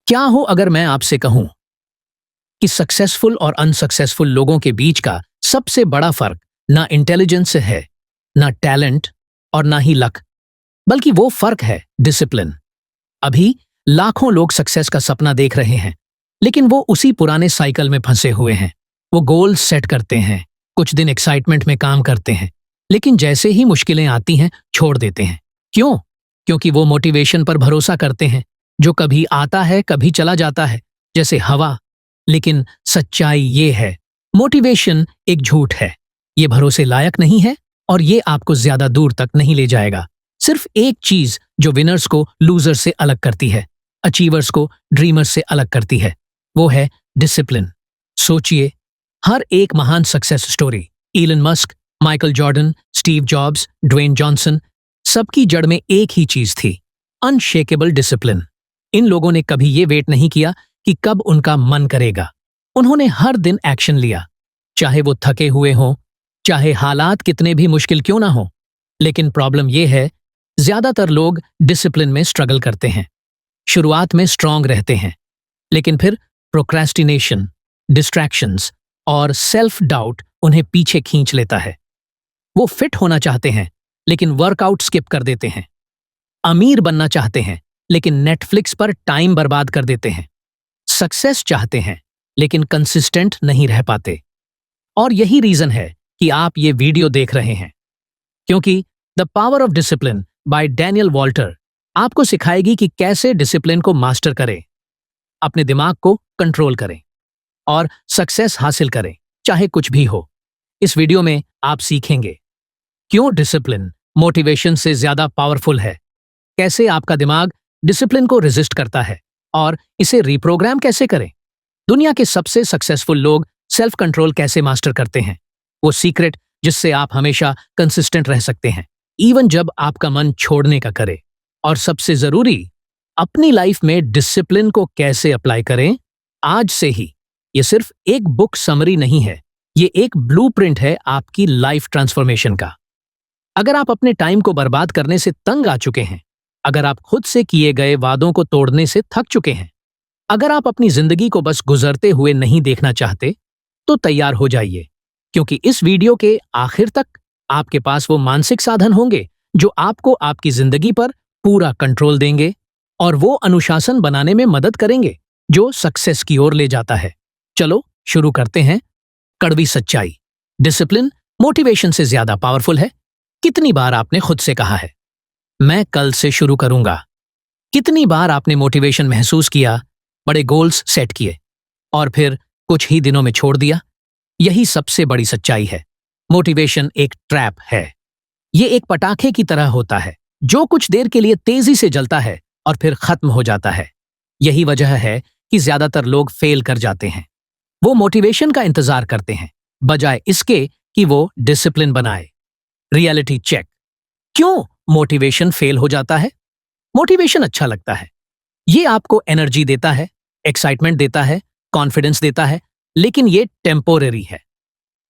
क्या हो अगर मैं आपसे कहूं कि सक्सेसफुल और अनसक्सेसफुल लोगों के बीच का सबसे बड़ा फर्क ना इंटेलिजेंस से है, ना टैलेंट और ना ही लक, बल्कि वो फर्क है डिसिप्लिन। अभी लाखों लोग सक्सेस का सपना देख रहे हैं, लेकिन वो उसी पुराने साइकिल में फंसे हुए हैं। वो गोल्स सेट करते हैं, कुछ दिन एक्साइटमेंट में काम करते हैं, लेकिन जैसे ही मुश्किलें आती हैं छोड़ देते हैं। क्यों? क्योंकि वो मोटिवेशन पर भरोसा करते हैं, जो कभी आता है कभी चला जाता है, जैसे हवा। लेकिन सच्चाई ये है, मोटिवेशन एक झूठ है। ये भरोसे लायक नहीं है और ये आपको ज्यादा दूर तक नहीं ले जाएगा। सिर्फ एक चीज जो विनर्स को लूजर से अलग करती है, अचीवर्स को ड्रीमर्स से अलग करती है, वो है डिसिप्लिन। सोचिए, हर एक महान success story, Elon Musk, Michael Jordan, Steve Jobs, Dwayne Johnson, सबकी जड़ में एक ही चीज थी, अनशेकेबल डिसिप्लिन। इन लोगों ने कभी ये वेट नहीं किया कि कब उनका मन करेगा। उन्होंने हर दिन एक्शन लिया, चाहे वो थके हुए हों, चाहे हालात कितने भी मुश्किल क्यों ना हो। लेकिन प्रॉब्लम यह है, ज्यादातर लोग डिसिप्लिन में स्ट्रगल करते हैं। शुरुआत में स्ट्रांग रहते हैं, लेकिन फिर प्रोक्रेस्टिनेशन, डिस्ट्रैक्शंस और सेल्फ डाउट उन्हें पीछे खींच लेता है। वो फिट होना चाहते हैं, लेकिन वर्कआउट स्किप कर देते हैं। अमीर बनना चाहते हैं, लेकिन नेटफ्लिक्स पर टाइम बर्बाद कर देते हैं। सक्सेस चाहते हैं, लेकिन कंसिस्टेंट नहीं रह पाते। और यही रीजन है कि आप ये वीडियो देख रहे हैं, क्योंकि the power of discipline bye Daniel Walter आपको सिखाएगी कि कैसे डिसिप्लिन को मास्टर करें, अपने दिमाग को कंट्रोल करें और सक्सेस हासिल करें, चाहे कुछ भी हो। इस वीडियो में आप सीखेंगे क्यों डिसिप्लिन मोटिवेशन से ज्यादा पावरफुल है, कैसे आपका दिमाग डिसिप्लिन को रेजिस्ट करता है और इसे रिप्रोग्राम कैसे करें, दुनिया के सबसे सक्सेसफुल लोग सेल्फ कंट्रोल कैसे मास्टर करते हैं, वो सीक्रेट जिससे आप हमेशा कंसिस्टेंट रह सकते हैं, इवन जब आपका मन छोड़ने का करे। और सबसे जरूरी, अपनी लाइफ में डिसिप्लिन को कैसे अप्लाई करें आज से ही। ये सिर्फ एक बुक समरी नहीं है, ये एक ब्लूप्रिंट है आपकी लाइफ ट्रांसफॉर्मेशन का। अगर आप अपने टाइम को बर्बाद करने से तंग आ चुके हैं, अगर आप खुद से किए गए वादों को तोड़ने से थक चुके हैं, अगर आप अपनी जिंदगी को बस गुजरते हुए नहीं देखना चाहते, तो तैयार हो जाइए, क्योंकि इस वीडियो के आखिर तक आपके पास वो मानसिक साधन होंगे जो आपको आपकी जिंदगी पर पूरा कंट्रोल देंगे और वो अनुशासन बनाने में मदद करेंगे जो सक्सेस की ओर ले जाता है। चलो शुरू करते हैं। कड़वी सच्चाई, डिसिप्लिन मोटिवेशन से ज्यादा पावरफुल है। कितनी बार आपने खुद से कहा है, मैं कल से शुरू करूंगा? कितनी बार आपने मोटिवेशन महसूस किया, बड़े गोल्स सेट किए और फिर कुछ ही दिनों में छोड़ दिया? यही सबसे बड़ी सच्चाई है। मोटिवेशन एक ट्रैप है। ये एक पटाखे की तरह होता है जो कुछ देर के लिए तेजी से जलता है और फिर खत्म हो जाता है। यही वजह है कि ज्यादातर लोग फेल कर जाते हैं। वो मोटिवेशन का इंतजार करते हैं बजाय इसके कि वो डिसिप्लिन बनाए। रियलिटी चेक, क्यों मोटिवेशन फेल हो जाता है? मोटिवेशन अच्छा लगता है, ये आपको एनर्जी देता है, एक्साइटमेंट देता है, कॉन्फिडेंस देता है, लेकिन ये टेम्पोरेरी है।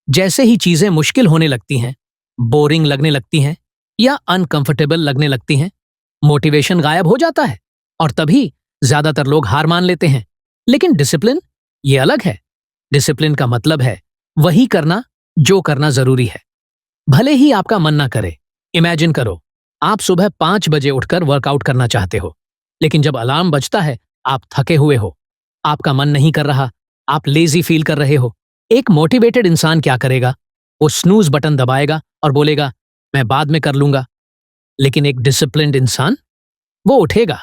जैसे ही चीजें मुश्किल होने लगती हैं, बोरिंग लगने लगती हैं या अनकंफर्टेबल लगने लगती हैं, मोटिवेशन गायब हो जाता है और तभी ज्यादातर लोग हार मान लेते हैं। लेकिन डिसिप्लिन ये अलग है। डिसिप्लिन का मतलब है वही करना जो करना जरूरी है, भले ही आपका मन ना करे। इमेजिन करो, आप सुबह 5 बजे उठकर वर्कआउट करना चाहते हो, लेकिन जब अलार्म बजता है आप थके हुए हो, आपका मन नहीं कर रहा, आप लेजी फील कर रहे हो। एक मोटिवेटेड इंसान क्या करेगा? वो स्नूज बटन दबाएगा और बोलेगा, मैं बाद में कर लूंगा। लेकिन एक डिसिप्लिन्ड इंसान, वो उठेगा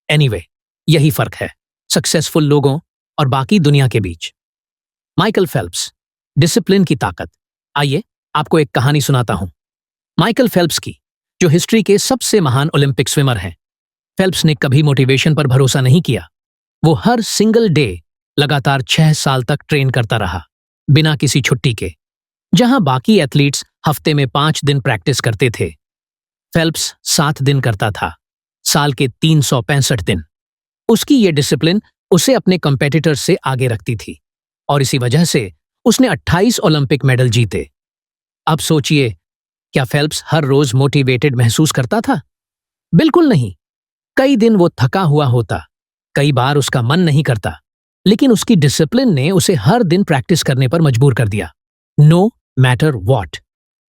एनीवे। यही फर्क है सक्सेसफुल लोगों और बाकी दुनिया के बीच। माइकल फेल्प्स, डिसिप्लिन की ताकत। आइए आपको एक कहानी सुनाता हूं, माइकल फेल्प्स की, जो हिस्ट्री के सबसे महान ओलंपिक स्विमर हैं। फेल्प्स ने कभी मोटिवेशन पर भरोसा नहीं किया। वो हर सिंगल डे लगातार 6 साल तक ट्रेन करता रहा, बिना किसी छुट्टी के। जहां बाकी एथलीट्स हफ्ते में 5 दिन प्रैक्टिस करते थे, फेल्प्स 7 दिन करता था, साल के 365 दिन। उसकी ये डिसिप्लिन उसे अपने कंपेटिटर्स से आगे रखती थी और इसी वजह से उसने 28 ओलंपिक मेडल जीते। अब सोचिए, क्या फेल्प्स हर रोज मोटिवेटेड महसूस करता था? बिल्कुल नहीं। कई दिन वो थका हुआ होता, कई बार उसका मन नहीं करता, लेकिन उसकी डिसिप्लिन ने उसे हर दिन प्रैक्टिस करने पर मजबूर कर दिया, नो मैटर वॉट।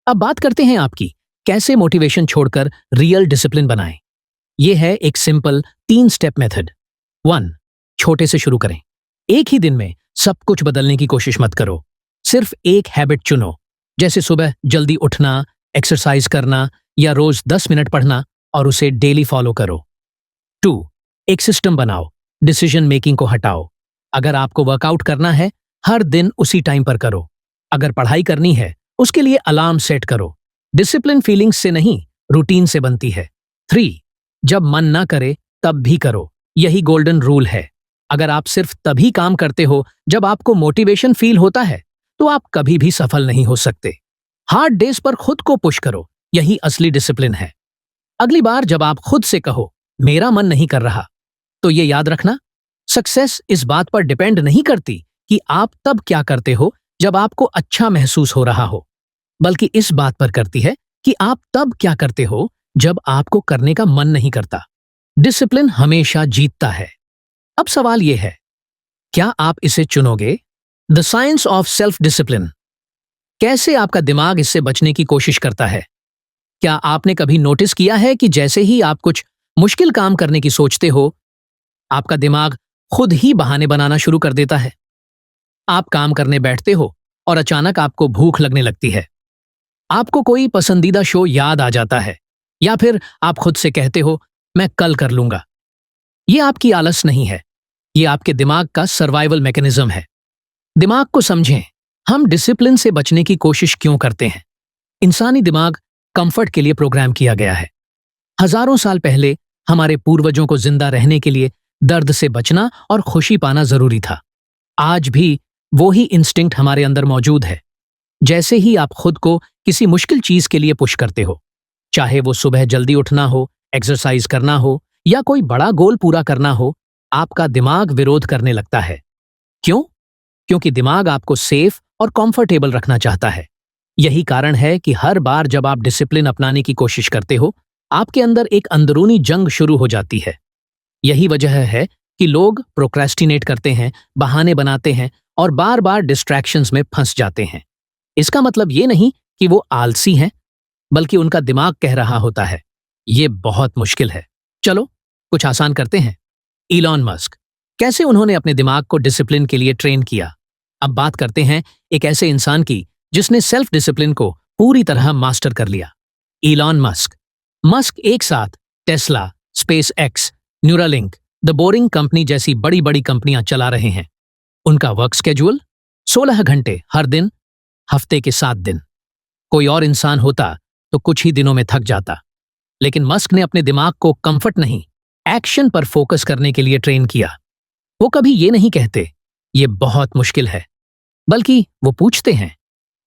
अब बात करते हैं आपकी कैसे मोटिवेशन छोड़कर रियल डिसिप्लिन बनाएं। यह है एक सिंपल 3 स्टेप मेथड। 1, छोटे से शुरू करें। एक ही दिन में सब कुछ बदलने की कोशिश मत करो। सिर्फ एक हैबिट चुनो, जैसे सुबह जल्दी उठना, एक्सरसाइज करना या रोज 10 मिनट पढ़ना, और उसे डेली फॉलो करो। 2, एक सिस्टम बनाओ, डिसीजन मेकिंग को हटाओ। अगर आपको वर्कआउट करना है, हर दिन उसी टाइम पर करो। अगर पढ़ाई करनी है, उसके लिए अलार्म सेट करो। डिसिप्लिन फीलिंग्स से नहीं, रूटीन से बनती है। 3, जब मन ना करे तब भी करो। यही गोल्डन रूल है। अगर आप सिर्फ तभी काम करते हो जब आपको मोटिवेशन फील होता है, तो आप कभी भी सफल नहीं हो सकते। हार्ड डेज पर खुद को पुश करो, यही असली डिसिप्लिन है। अगली बार जब आप खुद से कहो मेरा मन नहीं कर रहा, तो ये याद रखना, सक्सेस इस बात पर डिपेंड नहीं करती कि आप तब क्या करते हो जब आपको अच्छा महसूस हो रहा हो, बल्कि इस बात पर करती है कि आप तब क्या करते हो जब आपको करने का मन नहीं करता। डिसिप्लिन हमेशा जीतता है। अब सवाल यह है, क्या आप इसे चुनोगे? The science of self discipline. कैसे आपका दिमाग इससे बचने की कोशिश करता है? क्या आपने कभी नोटिस किया है कि जैसे ही आप कुछ मुश्किल काम करने की सोचते हो, आपका दिमाग खुद ही बहाने बनाना शुरू कर देता है? आप काम करने बैठते हो और अचानक आपको भूख लगने लगती है। आपको कोई पसंदीदा शो याद आ जाता है, या फिर आप खुद से कहते हो मैं कल कर लूंगा। यह आपकी आलस नहीं है, यह आपके दिमाग का सर्वाइवल मैकेनिज्म है। दिमाग को समझें, हम डिसिप्लिन से बचने की कोशिश क्यों करते हैं। इंसानी दिमाग कंफर्ट के लिए प्रोग्राम किया गया है। हजारों साल पहले हमारे पूर्वजों को जिंदा रहने के लिए दर्द से बचना और खुशी पाना जरूरी था। आज भी वो ही इंस्टिंक्ट हमारे अंदर मौजूद है। जैसे ही आप खुद को किसी मुश्किल चीज के लिए पुश करते हो, चाहे वो सुबह जल्दी उठना हो, एक्सरसाइज करना हो या कोई बड़ा गोल पूरा करना हो, आपका दिमाग विरोध करने लगता है। क्यों? क्योंकि दिमाग आपको सेफ और कंफर्टेबल रखना चाहता है। यही कारण है कि हर बार जब आप डिसिप्लिन अपनाने की कोशिश करते हो, आपके अंदर एक अंदरूनी जंग शुरू हो जाती है। यही वजह है कि लोग प्रोक्रेस्टिनेट करते हैं, बहाने बनाते हैं और बार बार डिस्ट्रैक्शंस में फंस जाते हैं। इसका मतलब ये नहीं कि वो आलसी हैं, बल्कि उनका दिमाग कह रहा होता है ये बहुत मुश्किल है, चलो कुछ आसान करते हैं। इलॉन मस्क, कैसे उन्होंने अपने दिमाग को डिसिप्लिन के लिए ट्रेन किया। अब बात करते हैं एक ऐसे इंसान की जिसने सेल्फ डिसिप्लिन को पूरी तरह मास्टर कर लिया। इलॉन मस्क एक साथ Tesla, space x, Neuralink, the boring company जैसी बड़ी बड़ी कंपनियां चला रहे हैं। उनका वर्क स्केड्यूल 16 घंटे हर दिन, हफ्ते के 7 दिन। कोई और इंसान होता तो कुछ ही दिनों में थक जाता, लेकिन मस्क ने अपने दिमाग को कंफर्ट नहीं, एक्शन पर फोकस करने के लिए ट्रेन किया। वो कभी ये नहीं कहते ये बहुत मुश्किल है, बल्कि वो पूछते हैं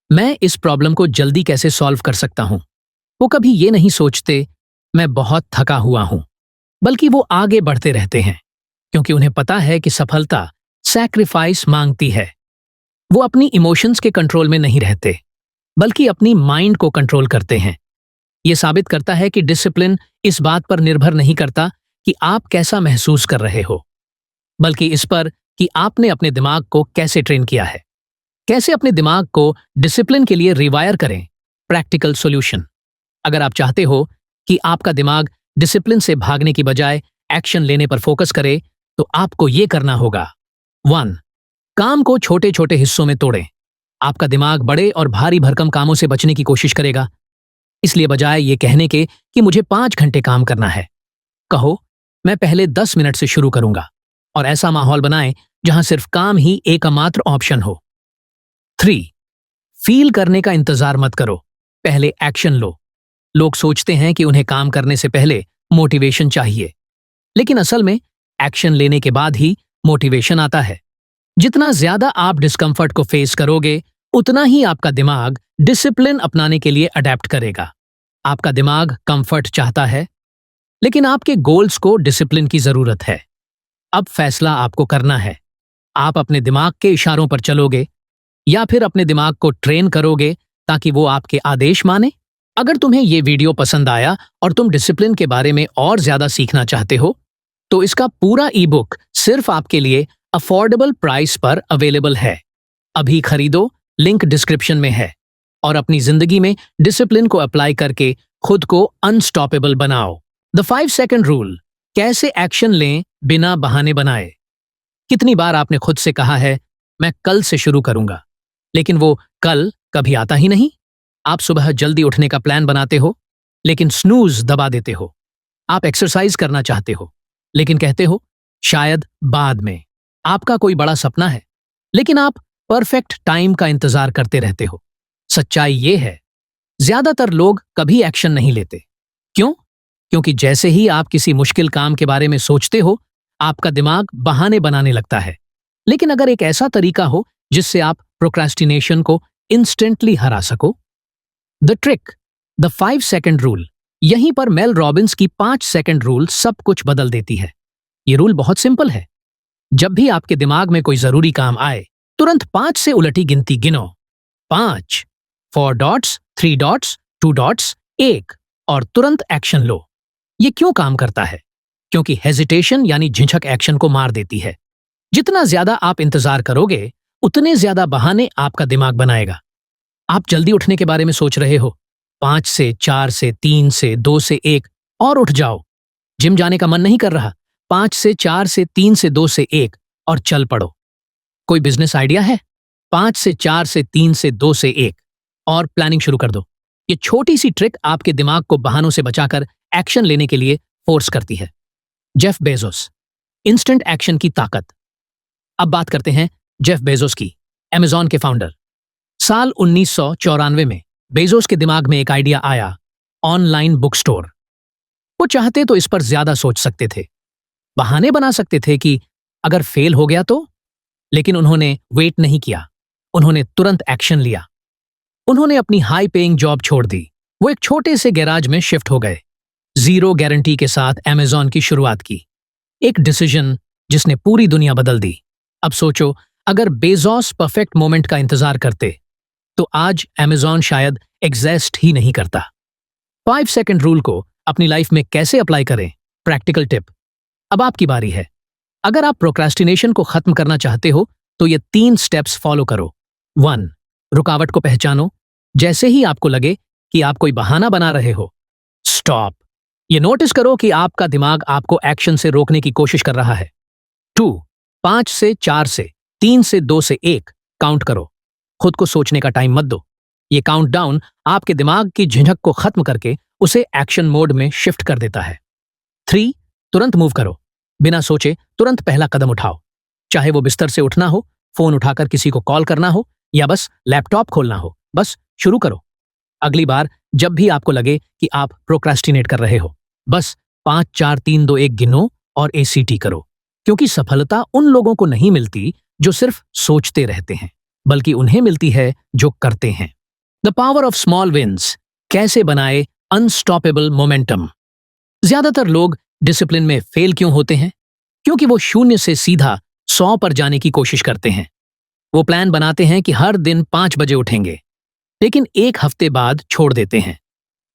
मैं इस प्रॉब्लम को जल्दी कैसे सॉल्व कर सकता हूं। वो कभी ये नहीं सोचते मैं बहुत थका हुआ हूं, बल्कि वो आगे बढ़ते रहते हैं, क्योंकि उन्हें पता है कि सफलता सैक्रिफाइस मांगती है। वो अपनी इमोशंस के कंट्रोल में नहीं रहते, बल्कि अपनी माइंड को कंट्रोल करते हैं। ये साबित करता है कि डिसिप्लिन इस बात पर निर्भर नहीं करता कि आप कैसा महसूस कर रहे हो, बल्कि इस पर कि आपने अपने दिमाग को कैसे ट्रेन किया है। कैसे अपने दिमाग को डिसिप्लिन के लिए रिवायर करें। Practical solution. अगर आप चाहते हो कि आपका दिमाग डिसिप्लिन से भागने की बजाय एक्शन लेने पर फोकस करे, तो आपको ये करना होगा। 1, काम को छोटे छोटे हिस्सों में तोड़ें। आपका दिमाग बड़े और भारी भरकम कामों से बचने की कोशिश करेगा, इसलिए बजाय ये कहने के कि मुझे 5 घंटे काम करना है, कहो मैं पहले 10 मिनट से शुरू करूंगा, और ऐसा माहौल बनाएं जहां सिर्फ काम ही एकमात्र ऑप्शन हो। 3, फील करने का इंतजार मत करो, पहले एक्शन लो। लोग सोचते हैं कि उन्हें काम करने से पहले मोटिवेशन चाहिए, लेकिन असल में एक्शन लेने के बाद ही मोटिवेशन आता है। जितना ज्यादा आप डिस्कम्फर्ट को फेस करोगे, उतना ही आपका दिमाग डिसिप्लिन अपनाने के लिए अडेप्ट करेगा। आपका दिमाग कंफर्ट चाहता है, लेकिन आपके गोल्स को डिसिप्लिन की जरूरत है। अब फैसला आपको करना है। आप अपने दिमाग के इशारों पर चलोगे या फिर अपने दिमाग को ट्रेन करोगे ताकि वो आपके आदेश माने। अगर तुम्हें ये वीडियो पसंद आया और तुम डिसिप्लिन के बारे में और ज्यादा सीखना चाहते हो, तो इसका पूरा ई बुक सिर्फ आपके लिए अफोर्डेबल प्राइस पर अवेलेबल है। अभी खरीदो, लिंक डिस्क्रिप्शन में है। और अपनी जिंदगी में डिसिप्लिन को अप्लाई करके खुद को अनस्टॉपेबल बनाओ। द 5 सेकंड रूल, कैसे एक्शन लें बिना बहाने बनाए। कितनी बार आपने खुद से कहा है मैं कल से शुरू करूंगा, लेकिन वो कल कभी आता ही नहीं। आप सुबह जल्दी उठने का प्लान बनाते हो, लेकिन स्नूज दबा देते हो। आप एक्सरसाइज करना चाहते हो, लेकिन कहते हो शायद बाद में। आपका कोई बड़ा सपना है, लेकिन आप परफेक्ट टाइम का इंतजार करते रहते हो। सच्चाई ये है, ज्यादातर लोग कभी एक्शन नहीं लेते। क्यों? क्योंकि जैसे ही आप किसी मुश्किल काम के बारे में सोचते हो, आपका दिमाग बहाने बनाने लगता है। लेकिन अगर एक ऐसा तरीका हो जिससे आप प्रोक्रेस्टिनेशन को इंस्टेंटली हरा सको। The trick, the 5 second rule. यहीं पर मेल रॉबिन्स की 5 सेकंड रूल सब कुछ बदल देती है। ये रूल बहुत सिंपल है। जब भी आपके दिमाग में कोई जरूरी काम आए, तुरंत 5 से उलटी गिनती गिनो। 5, 4 डॉट्स, 3 डॉट्स, 2 डॉट्स, 1 और तुरंत एक्शन लो। ये क्यों काम करता है? क्योंकि हेजिटेशन यानी झिझक एक्शन को मार देती है। जितना ज्यादा आप इंतजार करोगे, उतने ज्यादा बहाने आपका दिमाग बनाएगा। आप जल्दी उठने के बारे में सोच रहे हो, 5 से 4 से 3 से 2 से 1 और उठ जाओ। जिम जाने का मन नहीं कर रहा, 5 से 4 से 3 से 2 से 1 और चल पड़ो। कोई बिजनेस आइडिया है, 5 से 4 से 3 से 2 से 1 और प्लानिंग शुरू कर दो। ये छोटी सी ट्रिक आपके दिमाग को बहानों से बचाकर एक्शन लेने के लिए फोर्स करती है। जेफ बेजोस, इंस्टेंट एक्शन की ताकत। अब बात करते हैं जेफ बेजोस की, अमेज़न के फाउंडर। साल 1994 में बेजोस के दिमाग में एक आइडिया आया, ऑनलाइन बुक स्टोर। वो चाहते तो इस पर ज्यादा सोच सकते थे, बहाने बना सकते थे कि अगर फेल हो गया तो, लेकिन उन्होंने वेट नहीं किया। उन्होंने तुरंत एक्शन लिया। उन्होंने अपनी हाई पेइंग जॉब छोड़ दी। वो एक छोटे से गैराज में शिफ्ट हो गए। 0 गारंटी के साथ अमेज़न की शुरुआत की। एक डिसीजन जिसने पूरी दुनिया बदल दी। अब सोचो, अगर बेजोस परफेक्ट मोमेंट का इंतजार करते तो आज अमेज़न शायद एग्जिस्ट ही नहीं करता। 5 सेकंड रूल को अपनी लाइफ में कैसे अप्लाई करें? Practical tip. अब आपकी बारी है। अगर आप प्रोक्रेस्टिनेशन को खत्म करना चाहते हो तो ये 3 स्टेप्स फॉलो करो। 1, रुकावट को पहचानो। जैसे ही आपको लगे कि आप कोई बहाना बना रहे हो, स्टॉप। ये नोटिस करो कि आपका दिमाग आपको एक्शन से रोकने की कोशिश कर रहा है। 2, 5 से 4 से 3 से 2 से 1 काउंट करो। खुद को सोचने का टाइम मत दो। ये काउंटडाउन आपके दिमाग की झिझक को खत्म करके उसे एक्शन मोड में शिफ्ट कर देता है। 3, तुरंत मूव करो। बिना सोचे तुरंत पहला कदम उठाओ। चाहे वो बिस्तर से उठना हो, फोन उठाकर किसी को कॉल करना हो या बस लैपटॉप खोलना हो, बस शुरू करो। अगली बार जब भी आपको लगे कि आप प्रोक्रेस्टिनेट कर रहे हो, बस 5, 4, 3, 2, 1 गिनो और ACT करो। क्योंकि सफलता उन लोगों को नहीं मिलती जो सिर्फ सोचते रहते हैं, बल्कि उन्हें मिलती है जो करते हैं। The power of small wins, कैसे बनाए अनस्टॉपेबल मोमेंटम। ज्यादातर लोग डिसिप्लिन में फेल क्यों होते हैं? क्योंकि वो 0 से सीधा 100 पर जाने की कोशिश करते हैं। वो प्लान बनाते हैं कि हर दिन 5 बजे उठेंगे, लेकिन 1 हफ्ते बाद छोड़ देते हैं।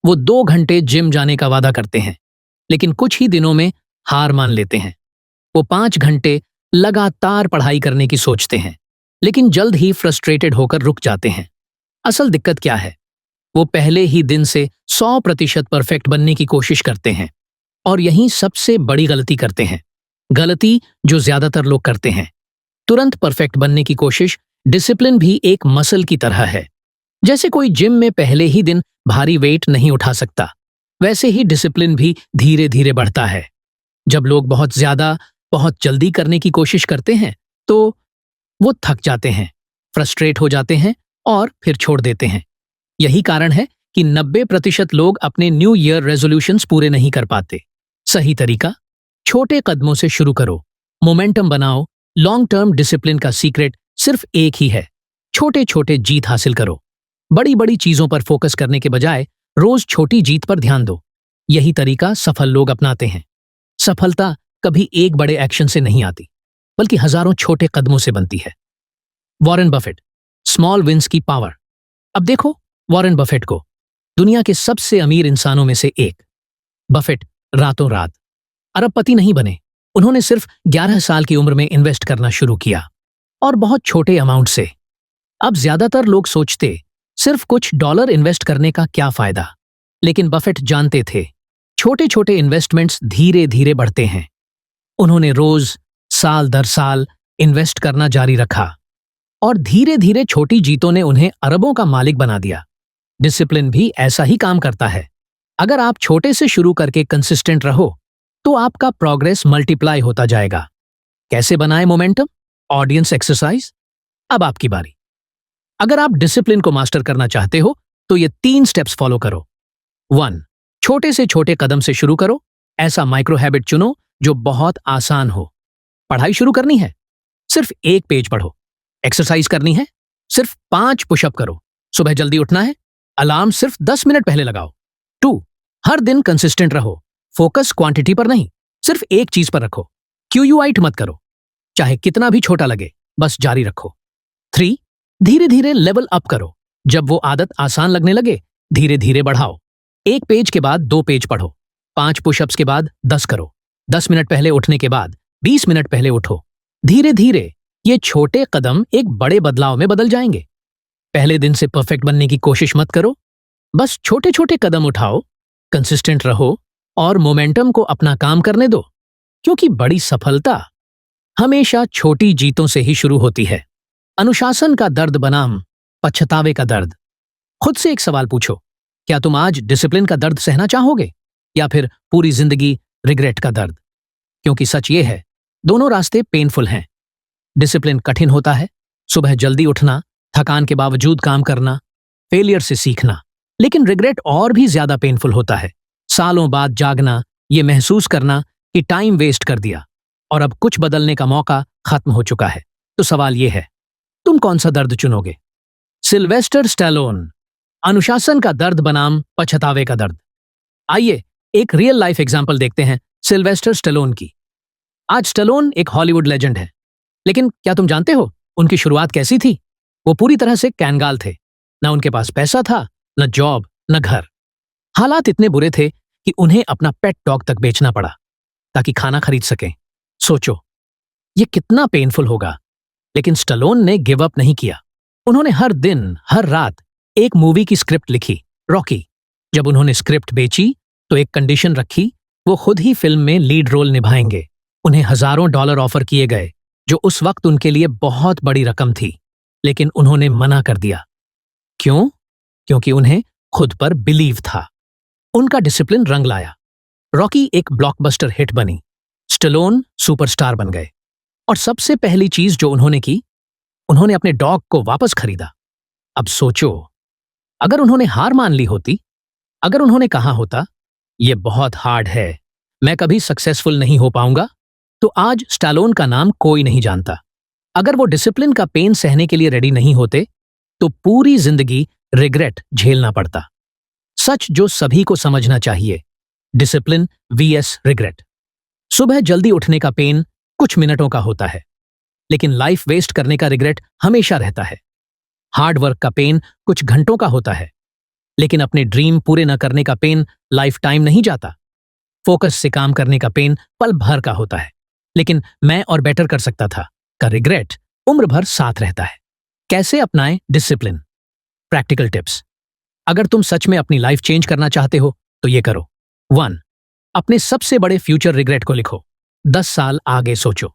वो 2 घंटे जिम जाने का वादा करते हैं, लेकिन कुछ ही दिनों में हार मान लेते हैं। वो 5 घंटे लगातार पढ़ाई करने की सोचते हैं, लेकिन जल्द ही फ्रस्ट्रेटेड होकर रुक जाते हैं। असल दिक्कत क्या है? वो पहले ही दिन से 100% परफेक्ट बनने की कोशिश करते हैं और यही सबसे बड़ी गलती करते हैं। गलती जो ज्यादातर लोग करते हैं। तुरंत परफेक्ट बनने की कोशिश। डिसिप्लिन भी एक मसल की तरह है। जैसे कोई जिम में पहले ही दिन भारी वेट नहीं उठा सकता, वैसे ही डिसिप्लिन भी धीरे धीरे बढ़ता है। जब लोग बहुत ज्यादा बहुत जल्दी करने की कोशिश करते हैं तो वो थक जाते हैं, फ्रस्ट्रेट हो जाते हैं और फिर छोड़ देते हैं। यही कारण है कि 90% लोग अपने न्यू ईयर रेजोल्यूशंस पूरे नहीं कर पाते। सही तरीका, छोटे कदमों से शुरू करो, मोमेंटम बनाओ। लॉन्ग टर्म डिसिप्लिन का सीक्रेट सिर्फ एक ही है, छोटे छोटे जीत हासिल करो। बड़ी बड़ी चीजों पर फोकस करने के बजाय रोज छोटी जीत पर ध्यान दो। यही तरीका सफल लोग अपनाते हैं। सफलता कभी एक बड़े एक्शन से नहीं आती, बल्कि हजारों छोटे कदमों से बनती है। वॉरेन बफेट, स्मॉल विंस की पावर। अब देखो वॉरेन बफेट को, दुनिया के सबसे अमीर इंसानों में से एक। बफेट रातों रात अरबपति नहीं बने, उन्होंने सिर्फ 11 साल की उम्र में इन्वेस्ट करना शुरू किया, और बहुत छोटे अमाउंट से। अब ज्यादातर लोग सोचते सिर्फ कुछ डॉलर इन्वेस्ट करने का क्या फायदा, लेकिन बफेट जानते थे छोटे छोटे इन्वेस्टमेंट्स धीरे धीरे बढ़ते हैं। उन्होंने रोज साल दर साल इन्वेस्ट करना जारी रखा, और धीरे धीरे छोटी जीतों ने उन्हें अरबों का मालिक बना दिया। डिसिप्लिन भी ऐसा ही काम करता है। अगर आप छोटे से शुरू करके कंसिस्टेंट रहो तो आपका प्रोग्रेस मल्टीप्लाई होता जाएगा। कैसे बनाए मोमेंटम? Audience exercise. अब आपकी बारी। अगर आप डिसिप्लिन को मास्टर करना चाहते हो तो ये 3 स्टेप्स फॉलो करो। 1. छोटे से छोटे कदम से शुरू करो। ऐसा माइक्रो हैबिट चुनो जो बहुत आसान हो। पढ़ाई शुरू करनी है, सिर्फ 1 पेज पढ़ो। एक्सरसाइज करनी है, सिर्फ 5 पुशअप करो। सुबह जल्दी उठना है, अलार्म सिर्फ 10 मिनट पहले लगाओ। 2. हर दिन कंसिस्टेंट रहो। फोकस क्वांटिटी पर नहीं, सिर्फ एक चीज पर रखो। क्यूयूआइट मत करो, चाहे कितना भी छोटा लगे, बस जारी रखो। 3. धीरे धीरे लेवल अप करो। जब वो आदत आसान लगने लगे, धीरे धीरे बढ़ाओ। 1 पेज के बाद 2 पेज पढ़ो। 5 पुशअप्स के बाद 10 करो। 10 मिनट पहले उठने के बाद 20 मिनट पहले उठो। धीरे धीरे ये छोटे कदम एक बड़े बदलाव में बदल जाएंगे। पहले दिन से परफेक्ट बनने की कोशिश मत करो, बस छोटे छोटे कदम उठाओ, कंसिस्टेंट रहो और मोमेंटम को अपना काम करने दो, क्योंकि बड़ी सफलता हमेशा छोटी जीतों से ही शुरू होती है। अनुशासन का दर्द बनाम पछतावे का दर्द। खुद से एक सवाल पूछो, क्या तुम आज डिसिप्लिन का दर्द सहना चाहोगे या फिर पूरी जिंदगी रिग्रेट का दर्द? क्योंकि सच ये है, दोनों रास्ते पेनफुल हैं। डिसिप्लिन कठिन होता है, सुबह जल्दी उठना, थकान के बावजूद काम करना, फेलियर से सीखना। लेकिन रिग्रेट और भी ज्यादा पेनफुल होता है। सालों बाद जागना, ये महसूस करना कि टाइम वेस्ट कर दिया और अब कुछ बदलने का मौका खत्म हो चुका है। तो सवाल ये है, तुम कौन सा दर्द चुनोगे? सिल्वेस्टर स्टैलोन, अनुशासन का दर्द बनाम पछतावे का दर्द। आइए एक रियल लाइफ एग्जांपल देखते हैं सिल्वेस्टर स्टैलोन की। आज स्टैलोन एक हॉलीवुड लेजेंड है, लेकिन क्या तुम जानते हो उनकी शुरुआत कैसी थी? वो पूरी तरह से कैंगाल थे। ना उनके पास पैसा था, न जॉब, न घर। हालात इतने बुरे थे कि उन्हें अपना पेट डॉग तक बेचना पड़ा ताकि खाना खरीद सकें। सोचो, ये कितना पेनफुल होगा। लेकिन स्टैलोन ने गिव अप नहीं किया। उन्होंने हर दिन, हर रात एक मूवी की स्क्रिप्ट लिखी, रॉकी। जब उन्होंने स्क्रिप्ट बेची तो एक कंडीशन रखी, वो खुद ही फिल्म में लीड रोल निभाएंगे। उन्हें हजारों डॉलर ऑफर किए गए, जो उस वक्त उनके लिए बहुत बड़ी रकम थी, लेकिन उन्होंने मना कर दिया। क्यों? क्योंकि उन्हें खुद पर बिलीव था। उनका डिसिप्लिन रंग लाया। रॉकी एक ब्लॉकबस्टर हिट बनी, स्टैलोन सुपरस्टार बन गए। और सबसे पहली चीज जो उन्होंने की, उन्होंने अपने डॉग को वापस खरीदा। अब सोचो, अगर उन्होंने हार मान ली होती, अगर उन्होंने कहा होता ये बहुत हार्ड है, मैं कभी सक्सेसफुल नहीं हो पाऊंगा, तो आज स्टैलोन का नाम कोई नहीं जानता। अगर वो डिसिप्लिन का पेन सहने के लिए रेडी नहीं होते तो पूरी जिंदगी रिग्रेट झेलना पड़ता। सच जो सभी को समझना चाहिए, डिसिप्लिन वीएस रिग्रेट। सुबह जल्दी उठने का पेन कुछ मिनटों का होता है, लेकिन लाइफ वेस्ट करने का रिग्रेट हमेशा रहता है। हार्ड वर्क का पेन कुछ घंटों का होता है, लेकिन अपने ड्रीम पूरे न करने का पेन लाइफ टाइम नहीं जाता। फोकस से काम करने का पेन पल भर का होता है, लेकिन मैं और बेटर कर सकता था का रिग्रेट उम्र भर साथ रहता है। कैसे अपनाएं डिसिप्लिन? Practical tips. अगर तुम सच में अपनी लाइफ चेंज करना चाहते हो तो ये करो। 1. अपने सबसे बड़े फ्यूचर रिग्रेट को लिखो। 10 साल आगे सोचो।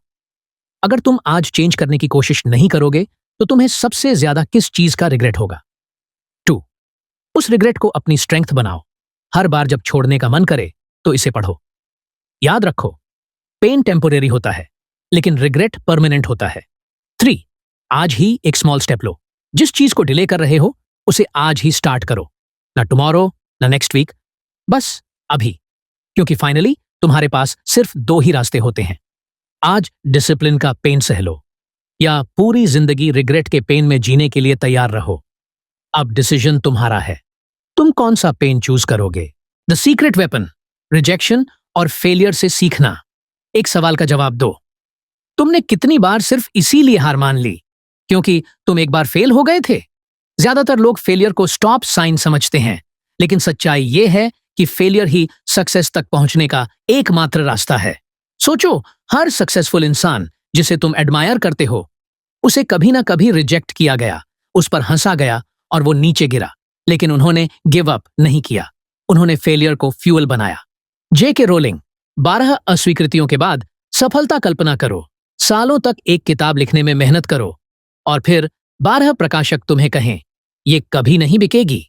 अगर तुम आज चेंज करने की कोशिश नहीं करोगे तो तुम्हें सबसे ज्यादा किस चीज का रिग्रेट होगा? 2. उस रिग्रेट को अपनी स्ट्रेंथ बनाओ। हर बार जब छोड़ने का मन करे तो इसे पढ़ो। याद रखो, पेन टेम्पोरेरी होता है, लेकिन रिग्रेट परमानेंट होता है। 3. आज ही एक स्मॉल स्टेप लो। जिस चीज को डिले कर रहे हो उसे आज ही स्टार्ट करो, ना टुमारो, ना नेक्स्ट वीक, बस अभी। क्योंकि फाइनली तुम्हारे पास सिर्फ 2 ही रास्ते होते हैं। आज डिसिप्लिन का पेन सह लो, या पूरी जिंदगी रिग्रेट के पेन में जीने के लिए तैयार रहो। अब डिसीजन तुम्हारा है, तुम कौन सा पेन चूज करोगे? द सीक्रेट वेपन, रिजेक्शन और फेलियर से सीखना। एक सवाल का जवाब दो, तुमने कितनी बार सिर्फ इसीलिए हार मान ली क्योंकि तुम एक बार फेल हो गए थे? ज्यादातर लोग फेलियर को स्टॉप साइन समझते हैं, लेकिन सच्चाई यह है कि फेलियर ही सक्सेस तक पहुंचने का एकमात्र रास्ता है। सोचो, हर सक्सेसफुल इंसान जिसे तुम एडमायर करते हो, उसे कभी ना कभी रिजेक्ट किया गया, उस पर हंसा गया और वो नीचे गिरा। लेकिन उन्होंने गिव अप नहीं किया, उन्होंने फेलियर को फ्यूल बनाया। J.K. रोलिंग 12 अस्वीकृतियों के बाद सफलता कल्पना करो, सालों तक एक किताब लिखने में मेहनत करो और फिर 12 प्रकाशक तुम्हें कहें ये कभी नहीं बिकेगी।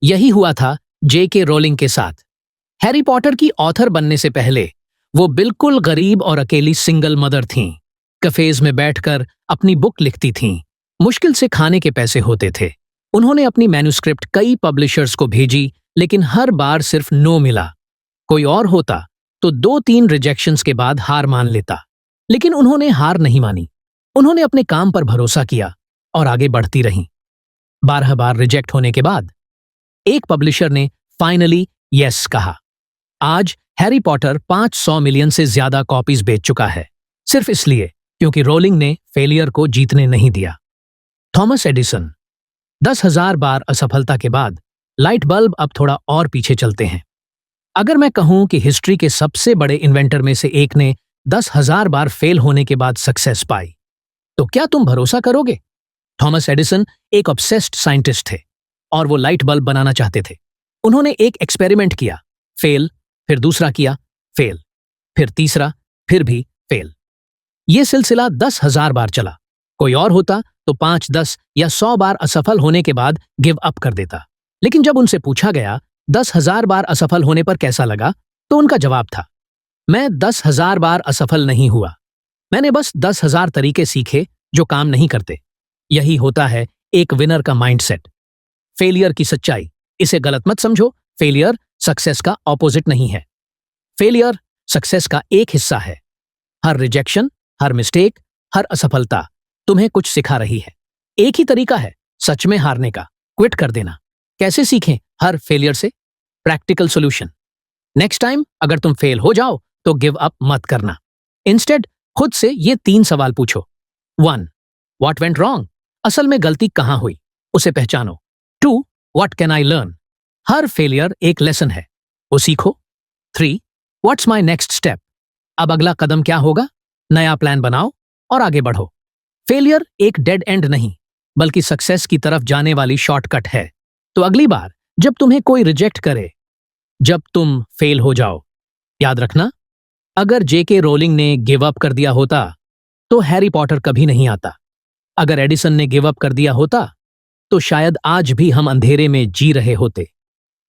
यही हुआ था J.K. रोलिंग के साथ। हैरी पॉटर की ऑथर बनने से पहले वो बिल्कुल गरीब और अकेली सिंगल मदर थीं। कफेज में बैठकर अपनी बुक लिखती थीं। मुश्किल से खाने के पैसे होते थे। उन्होंने अपनी मैन्युस्क्रिप्ट कई पब्लिशर्स को भेजी, लेकिन हर बार सिर्फ नो मिला। कोई और होता तो 2-3 रिजेक्शंस के बाद हार मान लेता, लेकिन उन्होंने हार नहीं मानी। उन्होंने अपने काम पर भरोसा किया और आगे बढ़ती रहीं। 12 बार रिजेक्ट होने के बाद एक पब्लिशर ने फाइनली यस कहा। आज हैरी पॉटर 500 मिलियन से ज्यादा कॉपीज बेच चुका है, सिर्फ इसलिए क्योंकि रोलिंग ने फेलियर को जीतने नहीं दिया। थॉमस एडिसन 10,000 बार असफलता के बाद लाइट बल्ब अब थोड़ा और पीछे चलते हैं। अगर मैं कहूं कि हिस्ट्री के सबसे बड़े इन्वेंटर में से एक ने 10,000 बार फेल होने के बाद सक्सेस पाई, तो क्या तुम भरोसा करोगे? थॉमस एडिसन एक ऑब्सेस्ड साइंटिस्ट थे और वो लाइट बल्ब बनाना चाहते थे। उन्होंने एक एक्सपेरिमेंट किया, फेल, फिर दूसरा किया, फेल, फिर तीसरा, फिर भी फेल। ये सिलसिला 10,000 बार चला। कोई और होता तो 5, 10 या 100 बार असफल होने के बाद गिव अप कर देता। लेकिन जब उनसे पूछा गया 10,000 बार असफल होने पर कैसा लगा, तो उनका जवाब था, मैं 10,000 बार असफल नहीं हुआ, मैंने बस 10,000 तरीके सीखे जो काम नहीं करते। यही होता है एक विनर का माइंडसेट। फेलियर की सच्चाई, इसे गलत मत समझो, फेलियर सक्सेस का ऑपोजिट नहीं है। फेलियर सक्सेस का एक हिस्सा है। हर रिजेक्शन, हर मिस्टेक, हर असफलता तुम्हें कुछ सिखा रही है। एक ही तरीका है सच में हारने का, क्विट कर देना। कैसे सीखें हर फेलियर से? Practical solution. नेक्स्ट टाइम अगर तुम फेल हो जाओ तो गिव अप मत करना। इंस्टेड खुद से ये 3 सवाल पूछो। 1. What went wrong? असल में गलती कहां हुई, उसे पहचानो। 2. What can I learn? Her failure एक लेसन है, वो सीखो। 3. What's my next step? अब अगला कदम क्या होगा? नया प्लान बनाओ और आगे बढ़ो। फेलियर एक डेड एंड नहीं, बल्कि सक्सेस की तरफ जाने वाली शॉर्टकट है। तो अगली बार जब तुम्हें कोई रिजेक्ट करे, जब तुम फेल हो जाओ, याद रखना, अगर J.K. रोलिंग ने गिव अप कर दिया होता तो हैरी पॉटर कभी नहीं आता। अगर एडिसन ने गिव अप कर दिया होता तो शायद आज भी हम अंधेरे में जी रहे होते।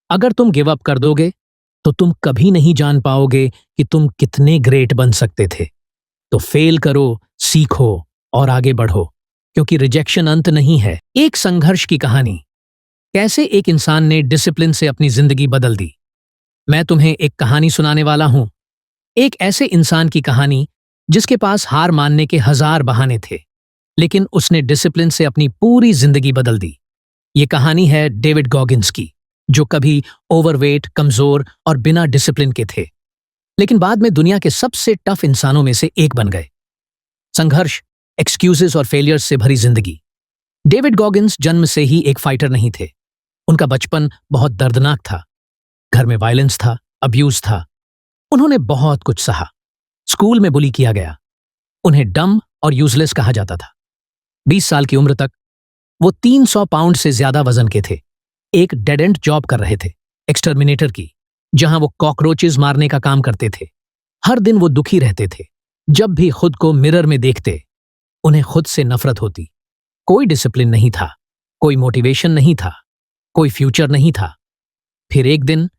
अगर तुम गिव अप कर दोगे तो तुम कभी नहीं जान पाओगे कि तुम कितने ग्रेट बन सकते थे। तो फेल करो, सीखो और आगे बढ़ो, क्योंकि रिजेक्शन अंत नहीं है, एक संघर्ष की कहानी। कैसे एक इंसान ने डिसिप्लिन से अपनी जिंदगी बदल दी। मैं तुम्हें एक कहानी सुनाने वाला हूं, एक ऐसे इंसान की कहानी जिसके पास हार मानने के 1000 बहाने थे, लेकिन उसने डिसिप्लिन से अपनी पूरी जिंदगी बदल दी। ये कहानी है डेविड गॉगिंस की, जो कभी ओवरवेट, कमजोर और बिना डिसिप्लिन के थे, लेकिन बाद में दुनिया के सबसे टफ इंसानों में से एक बन गए। संघर्ष, एक्सक्यूजेस और फेलियर्स से भरी जिंदगी। डेविड गॉगिंस जन्म से ही एक फाइटर नहीं थे। उनका बचपन बहुत दर्दनाक था। घर में वायलेंस था, अब्यूज था। उन्होंने बहुत कुछ सहा। स्कूल में बुली किया गया। उन्हें डम और यूजलेस कहा जाता था। 20 साल की उम्र तक वो 300 पाउंड से ज्यादा वजन के थे। एक डेड एंड जॉब कर रहे थे, एक्सटर्मिनेटर की, जहां वो कॉकरोचेस मारने का काम करते थे। हर दिन वो दुखी रहते थे। जब भी खुद को मिरर में देखते, उन्हें खुद से नफरत होती। कोई डिसिप्लिन नहीं था, कोई मोटिवेशन नहीं था, कोई फ्यूचर नहीं था। फिर एक दिन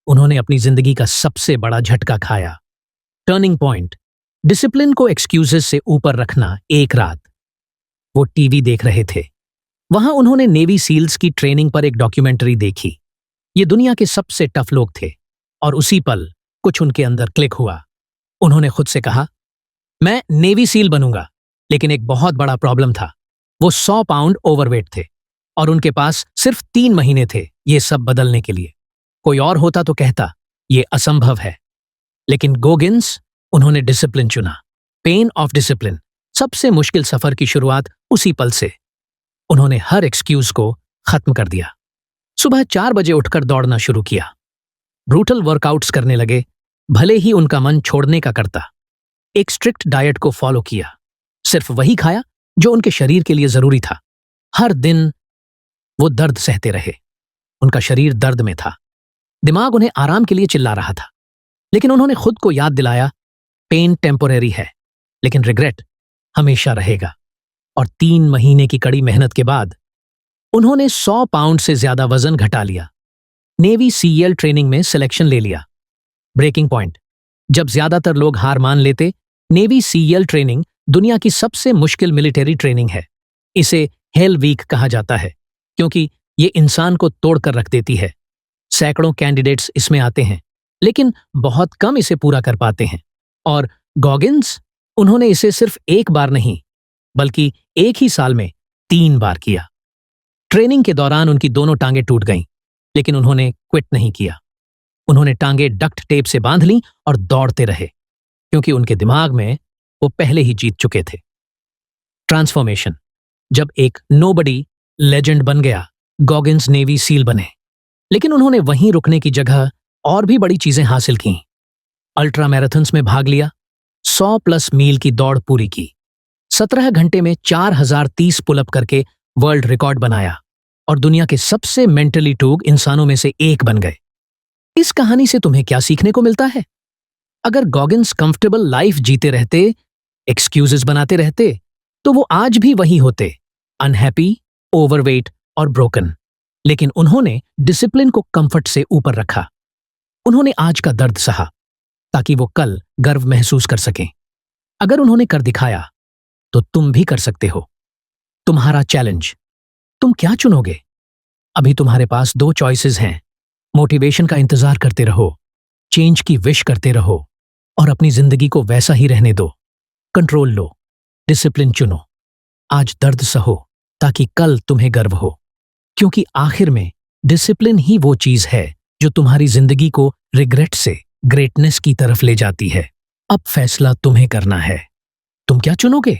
उन्होंने अपनी जिंदगी का सबसे बड़ा झटका खाया। टर्निंग पॉइंट, डिसिप्लिन को एक्सक्यूजेस से ऊपर रखना। एक रात वो टीवी देख रहे थे। वहां उन्होंने नेवी सील्स की ट्रेनिंग पर एक डॉक्यूमेंट्री देखी। ये दुनिया के सबसे टफ लोग थे और उसी पल कुछ उनके अंदर क्लिक हुआ। उन्होंने खुद से कहा, मैं नेवी सील बनूंगा। लेकिन एक बहुत बड़ा प्रॉब्लम था, वो 100 पाउंड ओवरवेट थे और उनके पास सिर्फ 3 महीने थे ये सब बदलने के लिए। कोई और होता तो कहता ये असंभव है, लेकिन गोगिंस, उन्होंने डिसिप्लिन चुना। Pain of discipline. सबसे मुश्किल सफर की शुरुआत उसी पल से। उन्होंने हर एक्सक्यूज को खत्म कर दिया। सुबह 4 बजे उठकर दौड़ना शुरू किया। ब्रूटल वर्कआउट्स करने लगे, भले ही उनका मन छोड़ने का करता। एक स्ट्रिक्ट डाइट को फॉलो किया, सिर्फ वही खाया जो उनके शरीर के लिए जरूरी था। हर दिन वो दर्द सहते रहे, उनका शरीर दर्द में था, दिमाग उन्हें आराम के लिए चिल्ला रहा था, लेकिन उन्होंने खुद को याद दिलाया, पेन टेम्पोरेरी है, लेकिन रिग्रेट हमेशा रहेगा। और 3 महीने की कड़ी मेहनत के बाद उन्होंने 100 पाउंड से ज्यादा वजन घटा लिया, नेवी सीएल ट्रेनिंग में सिलेक्शन ले लिया। ब्रेकिंग पॉइंट, जब ज्यादातर लोग हार मान लेते, नेवी सीएल ट्रेनिंग दुनिया की सबसे मुश्किल मिलिट्री ट्रेनिंग है। इसे हेल वीक कहा जाता है क्योंकि ये इंसान को तोड़कर रख देती है। सैकड़ों कैंडिडेट्स इसमें आते हैं, लेकिन बहुत कम इसे पूरा कर पाते हैं। और गॉगिन्स, उन्होंने इसे सिर्फ एक बार नहीं, बल्कि एक ही साल में 3 बार किया। ट्रेनिंग के दौरान उनकी दोनों टांगें टूट गईं, लेकिन उन्होंने क्विट नहीं किया। उन्होंने टांगें डक्ट टेप से बांध लीं और दौड़ते रहे, क्योंकि उनके दिमाग में वो पहले ही जीत चुके थे। ट्रांसफॉर्मेशन, जब एक नोबडी लेजेंड बन गया, गॉगिन्स नेवी सील बने, लेकिन उन्होंने वहीं रुकने की जगह और भी बड़ी चीजें हासिल की। अल्ट्रा मैराथन्स में भाग लिया, 100+ मील की दौड़ पूरी की, 17 घंटे में 4030 पुलअप करके वर्ल्ड रिकॉर्ड बनाया और दुनिया के सबसे मेंटली टूग इंसानों में से एक बन गए। इस कहानी से तुम्हें क्या सीखने को मिलता है? अगर गॉगिन्स कंफर्टेबल लाइफ जीते रहते, एक्सक्यूजेस बनाते रहते, तो वो आज भी वही होते, अनहैप्पी, ओवरवेट और ब्रोकन। लेकिन उन्होंने डिसिप्लिन को कंफर्ट से ऊपर रखा। उन्होंने आज का दर्द सहा ताकि वो कल गर्व महसूस कर सकें। अगर उन्होंने कर दिखाया, तो तुम भी कर सकते हो। तुम्हारा चैलेंज, तुम क्या चुनोगे? अभी तुम्हारे पास 2 चॉइसेस हैं। मोटिवेशन का इंतजार करते रहो, चेंज की विश करते रहो, और अपनी जिंदगी को वैसा ही रहने दो। कंट्रोल लो, डिसिप्लिन चुनो। आज दर्द सहो ताकि कल तुम्हें गर्व हो, क्योंकि आखिर में डिसिप्लिन ही वो चीज है जो तुम्हारी जिंदगी को रिग्रेट से ग्रेटनेस की तरफ ले जाती है। अब फैसला तुम्हें करना है। तुम क्या चुनोगे?